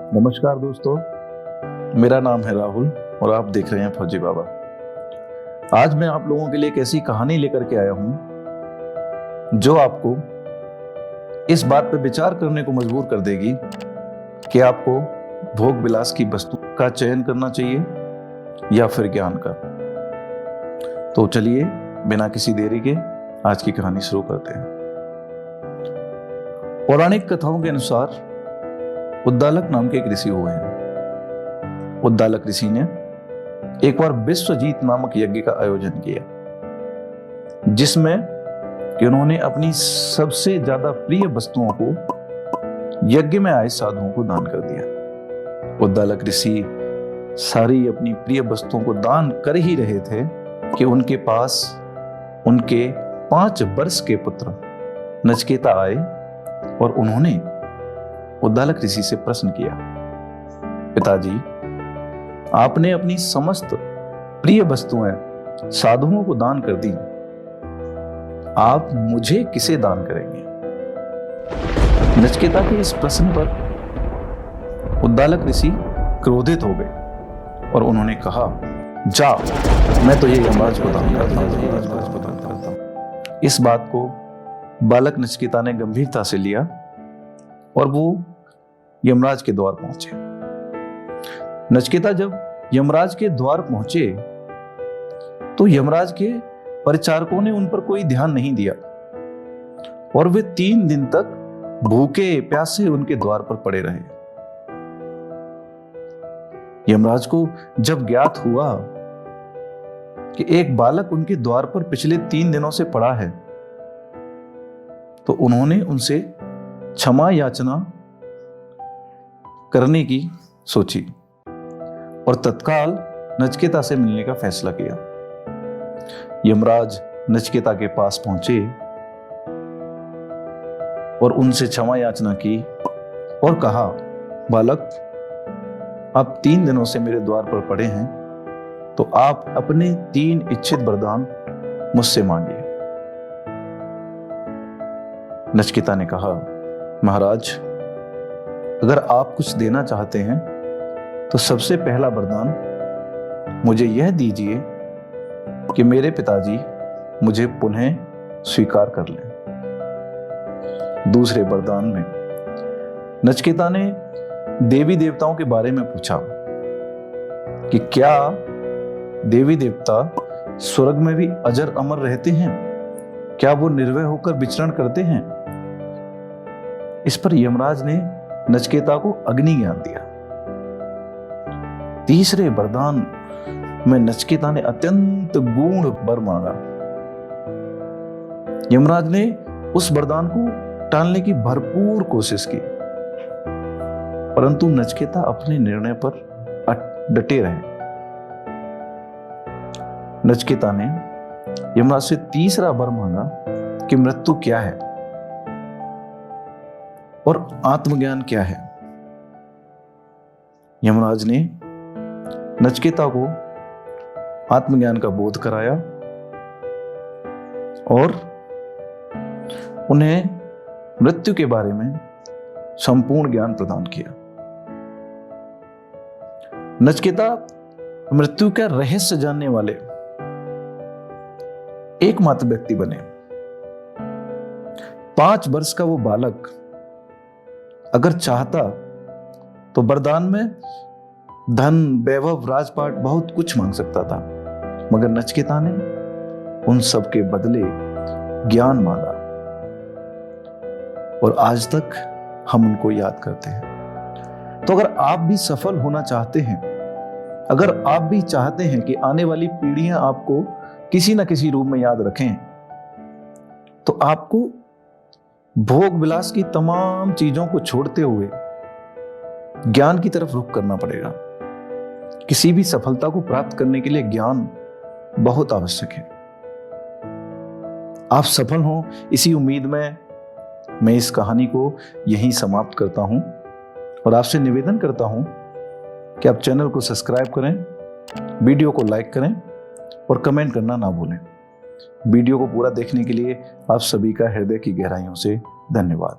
नमस्कार दोस्तों, मेरा नाम है राहुल और आप देख रहे हैं फौजी बाबा। आज मैं आप लोगों के लिए एक ऐसी कहानी लेकर के आया हूं जो आपको इस बात पर विचार करने को मजबूर कर देगी कि आपको भोग विलास की वस्तु का चयन करना चाहिए या फिर ज्ञान का। तो चलिए बिना किसी देरी के आज की कहानी शुरू करते हैं। पौराणिक कथाओं के अनुसार उद्दालक नाम के एक ऋषि हुए हैं। उद्दालक ऋषि ने एक बार विश्वजीत नामक यज्ञ का आयोजन किया, जिसमें कि उन्होंने अपनी सबसे ज्यादा प्रिय वस्तुओं को यज्ञ में आए साधुओं को दान कर दिया। उद्दालक ऋषि सारी अपनी प्रिय वस्तुओं को दान कर ही रहे थे कि उनके पास उनके 5 वर्ष के पुत्र नचिकेता आए और उन्होंने उद्दालक ऋषि से प्रश्न किया, पिताजी, आपने अपनी समस्त प्रिय वस्तुएं साधुओं को दान कर दी, आप मुझे किसे दान करेंगे? नचिकेता के इस प्रश्न पर उद्दालक ऋषि क्रोधित हो गए और उन्होंने कहा, जा, मैं तो ये यमराज को दान करता हूं। इस बात को बालक नचिकेता ने गंभीरता से लिया और वो यमराज के द्वार पहुंचे। नचिकेता जब यमराज के द्वार पहुंचे तो यमराज के परिचारकों ने उन पर कोई ध्यान नहीं दिया और वे 3 दिन तक भूखे प्यासे उनके द्वार पर पड़े रहे। यमराज को जब ज्ञात हुआ कि एक बालक उनके द्वार पर पिछले 3 दिनों से पड़ा है, तो उन्होंने उनसे क्षमा याचना करने की सोची और तत्काल नचिकेता से मिलने का फैसला किया। यमराज नचिकेता के पास पहुंचे और उनसे क्षमा याचना की और कहा, बालक, आप 3 दिनों से मेरे द्वार पर पड़े हैं, तो आप अपने 3 इच्छित वरदान मुझसे मांगिए। नचिकेता ने कहा, महाराज, अगर आप कुछ देना चाहते हैं तो सबसे पहला वरदान मुझे यह दीजिए कि मेरे पिताजी मुझे पुनः स्वीकार कर लें। दूसरे वरदान में नचिकेता ने देवी देवताओं के बारे में पूछा कि क्या देवी देवता स्वर्ग में भी अजर अमर रहते हैं? क्या वो निर्भय होकर विचरण करते हैं? इस पर यमराज ने नचिकेता को अग्नि ज्ञान दिया। तीसरे वरदान में नचिकेता ने अत्यंत गूढ़ वर मांगा। यमराज ने उस वरदान को टालने की भरपूर कोशिश की, परंतु नचिकेता अपने निर्णय पर डटे रहे। नचिकेता ने यमराज से तीसरा वर मांगा कि मृत्यु क्या है और आत्मज्ञान क्या है। यमराज ने नचिकेता को आत्मज्ञान का बोध कराया और उन्हें मृत्यु के बारे में संपूर्ण ज्ञान प्रदान किया। नचिकेता मृत्यु का रहस्य जानने वाले एकमात्र व्यक्ति बने। 5 वर्ष का वो बालक अगर चाहता तो वरदान में धन, वैभव, राजपाट बहुत कुछ मांग सकता था, मगर नचिकेता ने उन सब के बदले ज्ञान मांगा और आज तक हम उनको याद करते हैं। तो अगर आप भी सफल होना चाहते हैं, अगर आप भी चाहते हैं कि आने वाली पीढ़ियां आपको किसी ना किसी रूप में याद रखें, तो आपको भोग विलास की तमाम चीजों को छोड़ते हुए ज्ञान की तरफ रुख करना पड़ेगा। किसी भी सफलता को प्राप्त करने के लिए ज्ञान बहुत आवश्यक है। आप सफल हों, इसी उम्मीद में मैं इस कहानी को यहीं समाप्त करता हूं और आपसे निवेदन करता हूं कि आप चैनल को सब्सक्राइब करें, वीडियो को लाइक करें और कमेंट करना ना भूलें। वीडियो को पूरा देखने के लिए आप सभी का हृदय की गहराइयों से धन्यवाद।